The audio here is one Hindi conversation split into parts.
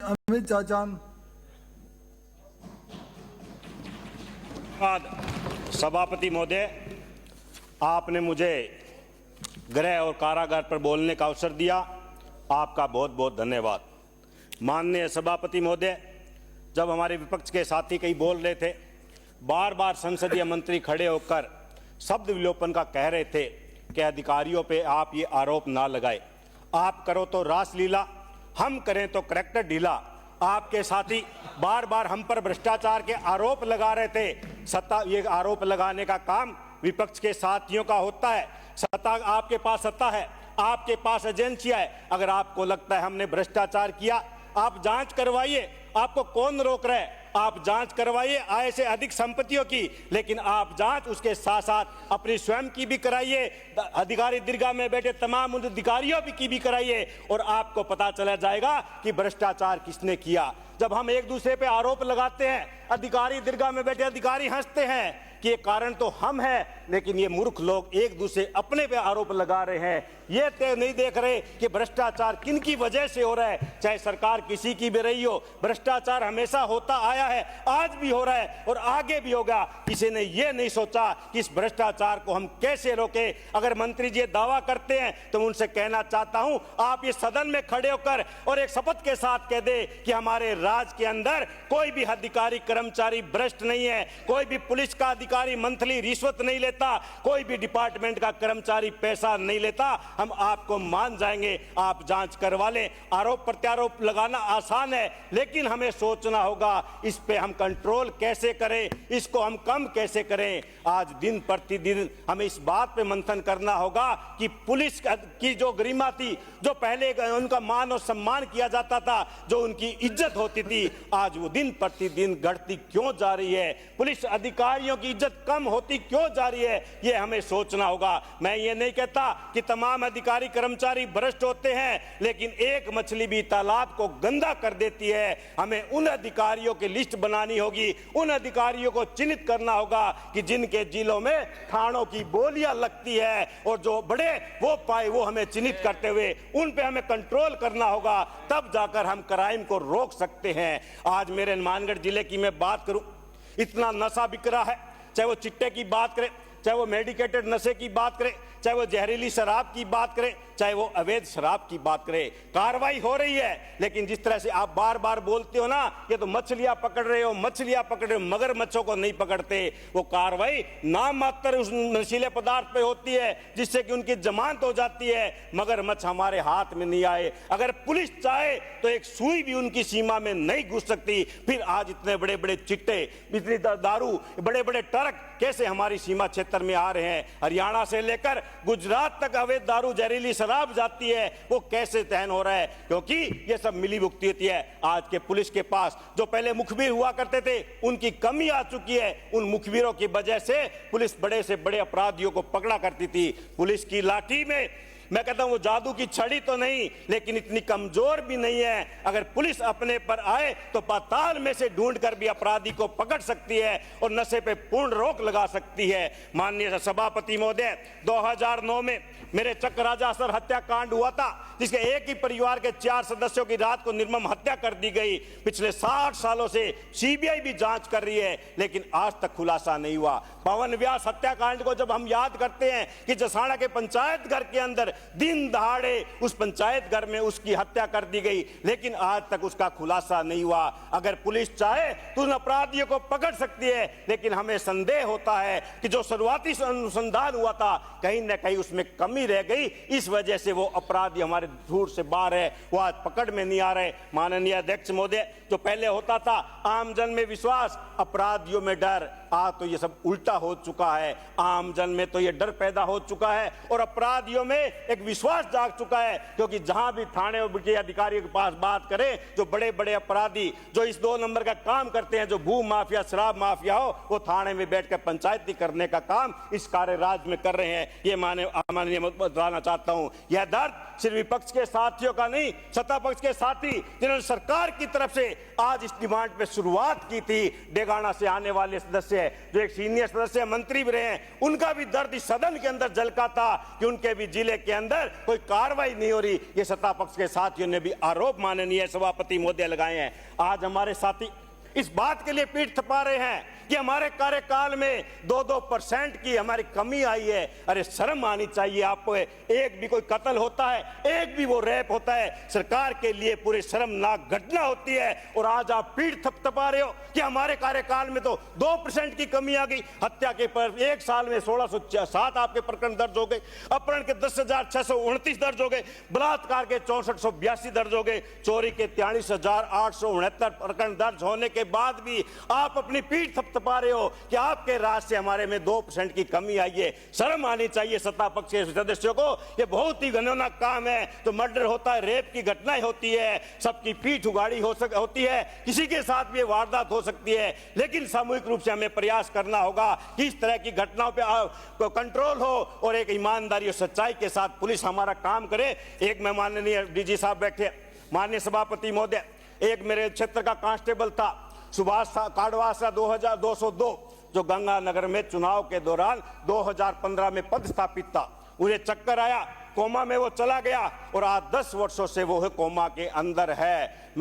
अमित चाचान। सभापति महोदय, आपने मुझे गृह और कारागार पर बोलने का अवसर दिया, आपका बहुत बहुत धन्यवाद। माननीय सभापति महोदय, जब हमारे विपक्ष के साथी कई बोल रहे थे, बार बार संसदीय मंत्री खड़े होकर शब्द विलोपन का कह रहे थे कि अधिकारियों पे आप ये आरोप ना लगाए, आप करो तो रासलीला, हम करें तो करैक्टर ढीला। आपके साथी बार बार हम पर भ्रष्टाचार के आरोप लगा रहे थे। ये आरोप लगाने का काम विपक्ष के साथियों का होता है। आपके पास सत्ता है, आपके पास एजेंसियां है। अगर आपको लगता है हमने भ्रष्टाचार किया, आप जांच करवाइए, आपको कौन रोक रहा है? आप जांच करवाइए आय से अधिक संपत्तियों की, लेकिन आप जांच उसके साथ साथ अपनी स्वयं की भी कराइए, अधिकारी दीर्घा में बैठे तमाम उन अधिकारियों की भी कराइए, और आपको पता चला जाएगा कि भ्रष्टाचार किसने किया। जब हम एक दूसरे पे आरोप लगाते हैं, अधिकारी दीर्घा में बैठे अधिकारी हंसते हैं कि ये कारण तो हम हैं, लेकिन ये मूर्ख लोग एक दूसरे अपने पे आरोप लगा रहे हैं। ये तय नहीं देख रहे कि भ्रष्टाचार किन की वजह से हो रहा है। चाहे सरकार किसी की भी रही हो, भ्रष्टाचार हमेशा होता आया है, आज भी हो रहा है और आगे भी होगा। किसी ने ये नहीं सोचा कि इस भ्रष्टाचार को हम कैसे रोकें। अगर मंत्री जी दावा करते हैं तो मैं उनसे कहना चाहता हूं, आप ये सदन में खड़े होकर और एक शपथ के साथ कह दे कि हमारे राज्य के अंदर कोई भी अधिकारी कर्मचारी भ्रष्ट नहीं है, कोई भी पुलिस का अधिकारी मंथली रिश्वत नहीं लेता, कोई भी डिपार्टमेंट का कर्मचारी पैसा नहीं लेता। हम आपको मान जाएंगे, आप जांच करवा लें। आरोप प्रत्यारोप लगाना आसान है, लेकिन हमें सोचना होगा इस पे हम कंट्रोल कैसे करें, इसको हम कम कैसे करें। आज दिन प्रतिदिन हमें इस बात पे मंथन करना होगा कि पुलिस की जो गरिमा थी, जो पहले उनका मान और सम्मान किया जाता था, जो उनकी इज्जत होती थी, आज वो दिन प्रतिदिन घटती क्यों जा रही है। पुलिस अधिकारियों की इज्जत कम होती क्यों जा रही है, ये हमें सोचना होगा। मैं ये नहीं कहता कि तमाम अधिकारी कर्मचारी भ्रष्ट होते हैं, लेकिन एक मछली भी तालाब को गंदा कर देती है। हमें उन अधिकारियों की लिस्ट बनानी होगी, उन अधिकारियों को चिन्हित करना होगा कि जिनके जिलों में थानों की बोलियां लगती है, और जो बड़े वो पाए वो हमें चिन्हित करते हुए उन पे हमें कंट्रोल करना होगा, तब जाकर हम क्राइम को रोक सकते हैं। आज मेरे हनुमानगढ़ जिले की मैं बात करूं, इतना नशा बिक रहा है, चाहे वो चिट्टे की बात करें, चाहे वो मेडिकेटेड नशे की बात करें, चाहे वो जहरीली शराब की बात करें, चाहे वो अवैध शराब की बात करें। कार्रवाई हो रही है, लेकिन जिस तरह से आप बार बार बोलते हो ना, ये तो मछलियां पकड़ रहे हो, मछलियां पकड़ रहे हो, मगरमच्छों को नहीं पकड़ते। वो कार्रवाई नाम मात्र उस नशीले पदार्थ पे होती है जिससे कि उनकी जमानत हो जाती है। मगरमच्छ हमारे हाथ में नहीं आए। अगर पुलिस चाहे तो एक सुई भी उनकी सीमा में नहीं घुस सकती। फिर आज इतने बड़े बड़े चिट्टे, इतनी दारू, बड़े बड़े ट्रक कैसे हमारी सीमा क्षेत्र में आ रहे हैं। हरियाणा से लेकर गुजरात तक अवैध दारू, जहरीली शराब जाती है, वो कैसे तहन हो रहा है? क्योंकि ये सब मिली भुगती होती है। आज के पुलिस के पास जो पहले मुखबिर हुआ करते थे, उनकी कमी आ चुकी है। उन मुखबिरों की वजह से पुलिस बड़े से बड़े अपराधियों को पकड़ा करती थी। पुलिस की लाठी में मैं कहता हूं वो जादू की छड़ी तो नहीं, लेकिन इतनी कमजोर भी नहीं है। अगर पुलिस अपने पर आए तो पाताल में से ढूंढकर भी अपराधी को पकड़ सकती है और नशे पे पूर्ण रोक लगा सकती है। माननीय सभापति महोदय, 2009 में मेरे चक्कराजा सर हत्याकांड हुआ था, जिसके एक ही परिवार के 4 सदस्यों की रात को निर्मम हत्या कर दी गई। पिछले 60 सालों से सीबीआई भी जांच कर रही है, लेकिन आज तक खुलासा नहीं हुआ। पवन व्यास हत्याकांड को जब हम याद करते हैं कि जसाड़ा के पंचायत घर के अंदर दिन दहाड़े उस पंचायत घर में उसकी हत्या कर दी गई, लेकिन आज तक उसका खुलासा नहीं हुआ। अगर पुलिस चाहे तो उन अपराधियों को पकड़ सकती है, लेकिन हमें संदेह होता है कि जो शुरुआती अनुसंधान हुआ था, कहीं ना कहीं उसमें कमी रह गई। इस वजह से वो अपराधी हमारे धूर से बाहर है, वो आज पकड़ में नहीं आ रहे। माननीय अध्यक्ष महोदय, जो पहले होता था आम जन में विश्वास, अपराधियों में डर, आज तो ये सब उल्टा हो चुका है। आम जन में तो ये डर पैदा हो चुका है और अपराधियों में एक विश्वास जाग चुका है। क्योंकि जहां भी थाने के अधिकारियों के पास बात करें, जो बड़े बड़े अपराधी जो इस 2 नंबर का काम करते हैं, जो भू माफिया, शराब माफिया हो, वो थाने में बैठकर पंचायती करने का काम इस कार्य राज्य में कर रहे हैं। ये माननीय बताना चाहता हूं, यह दर्द सिर्फ विपक्ष के साथियों का नहीं, सत्ता पक्ष के साथी जिन्होंने सरकार की तरफ से आज इस डिमांड पे शुरुआत की थी। डेगाना से आने वाले सदस्य है, जो एक सीनियर सदस्य मंत्री भी रहे हैं, उनका भी दर्द इस सदन के अंदर झलका था कि उनके भी जिले के अंदर कोई कार्रवाई नहीं हो रही। ये सत्ता पक्ष के साथियों ने भी आरोप माननीय सभापति महोदय लगाए हैं। आज हमारे साथी इस बात के लिए पीठ थपा रहे हैं कि हमारे कार्यकाल में 2-2% की हमारी कमी आई है। अरे शर्म आनी चाहिए आपको। एक भी कोई कत्ल होता है, एक भी वो रेप होता है, सरकार के लिए पूरी शर्मनाक घटना होती है, और आज आप पीठ थपथपा रहे हो कि हमारे कार्यकाल में तो 2% की कमी आ गई। हत्या के पर एक साल में 1607 आपके प्रकरण दर्ज हो गए, अपहरण के 10,629 दर्ज हो गए, बलात्कार के 6482 दर्ज हो गए, चोरी के 43,869 प्रकरण दर्ज होने के बाद भी आप अपनी पीठ थपथपा रहे हो कि आपके राज से हमारे में 2% की कमी आई है। शर्म आनी चाहिए सत्ता पक्ष के सदस्यों को। ये बहुत ही घिनौना काम है। तो मर्डर होता है, रेप की घटनाएं होती है, सबकी पीठ उगाड़ी होती है, किसी के साथ भी ये वारदात हो सकती है, लेकिन सामूहिक रूप से हमें प्रयास करना होगा कि इस तरह की घटनाओं पे कंट्रोल हो और एक ईमानदारी और सच्चाई के साथ पुलिस हमारा काम करे। एक मैं माननीय डीजी साहब बैठे, माननीय सभापति महोदय, एक मेरे क्षेत्र का कांस्टेबल था सुभाष काडवासा 2202, जो गंगानगर में चुनाव के दौरान 2015 में पदस्थापित था। उन्हें चक्कर आया, कोमा में वो चला गया और आज 10 वर्षों से वो कोमा के अंदर है।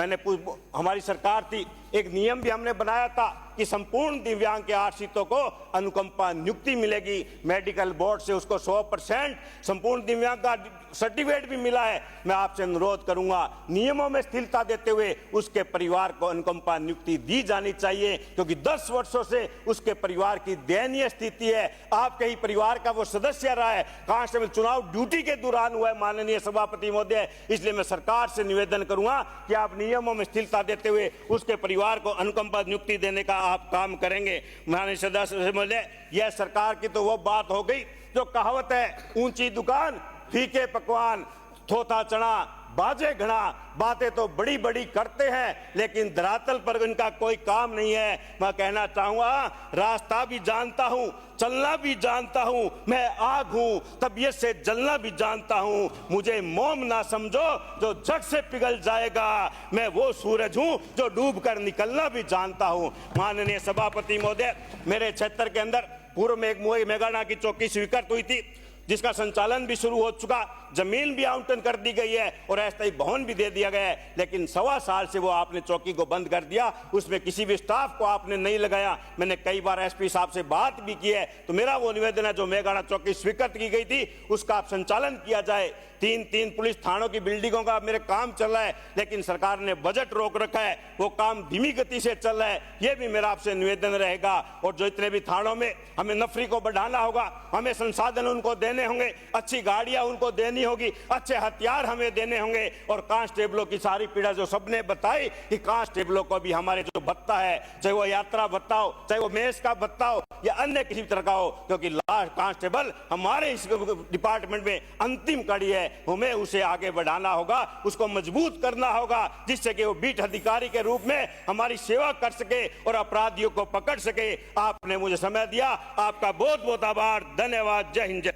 हमारी सरकार थी, एक नियम भी हमने बनाया था कि संपूर्ण दिव्यांग के आश्रितों को अनुकंपा नियुक्ति मिलेगी। मेडिकल बोर्ड से उसको 100% संपूर्ण दिव्यांग का सर्टिफिकेट भी मिला है। मैं आपसे अनुरोध करूंगा, नियमों में स्थिरता देते हुए उसके परिवार को अनुकंपा नियुक्ति दी जानी चाहिए, क्योंकि 10 वर्षों से उसके परिवार की दयनीय स्थिति है। आपके ही परिवार का वो सदस्य रहा है, कांस्टेबल चुनाव ड्यूटी के दौरान हुआ है माननीय सभापति महोदय। इसलिए मैं सरकार से निवेदन करूंगा कि आप नियमों में स्थिरता देते हुए उसके परिवार को अनुकंपा नियुक्ति देने का आप काम करेंगे। माननीय सदस्य महोदय, यह सरकार की तो वो बात हो गई जो कहावत है, ऊंची दुकान फीके पकवान, थोथा चना बाजे घड़ा। बातें तो बड़ी बड़ी करते हैं, लेकिन धरातल पर इनका कोई काम नहीं है। मैं कहना चाहूंगा, रास्ता भी जानता हूं, चलना भी जानता हूं, मैं आग हूं, तबीयत से जलना भी जानता हूं। मुझे मोम ना समझो जो झट से पिघल जाएगा, मैं वो सूरज हूं जो डूब कर निकलना भी जानता हूं। माननीय सभापति महोदय, मेरे क्षेत्र के अंदर पूर्व में एक मेघाना की चौकी स्वीकृत हुई थी, जिसका संचालन भी शुरू हो चुका, जमीन भी आवंटन कर दी गई है और अस्थायी भवन भी दे दिया गया है, लेकिन 1.25 साल से वो आपने चौकी को बंद कर दिया। उसमें किसी भी स्टाफ को आपने नहीं लगाया। मैंने कई बार एसपी साहब से बात भी की है, तो मेरा वो निवेदन है, जो मेघाना चौकी स्वीकृत की गई थी उसका आप संचालन किया जाए। 3 पुलिस थानों की बिल्डिंगों का मेरे काम चल रहा है, लेकिन सरकार ने बजट रोक रखा है, वो काम धीमी गति से चल रहा है। ये भी मेरा आपसे निवेदन रहेगा। और जो इतने भी थानों में हमें नफरी को बढ़ाना होगा, हमें संसाधन उनको देने होंगे, अच्छी गाड़ियां उनको देनी होगी, अच्छे हथियार हमें देने होंगे। और कांस्टेबलों की सारी पीड़ा जो सबने बताई कि कांस्टेबलों को भी हमारे जो भत्ता है, चाहे वो यात्रा भत्ता हो, चाहे वो मेस का भत्ता हो या अन्य किसी तरह का हो, क्योंकि लास्ट कांस्टेबल हमारे इस डिपार्टमेंट में अंतिम कड़ी है, हमें उसे आगे बढ़ाना होगा, उसको मजबूत करना होगा, जिससे कि वो बीट अधिकारी के रूप में हमारी सेवा कर सके और अपराधियों को पकड़ सके। आपने मुझे समय दिया, आपका बहुत बहुत आभार, धन्यवाद। जय हिंद।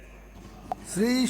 श्री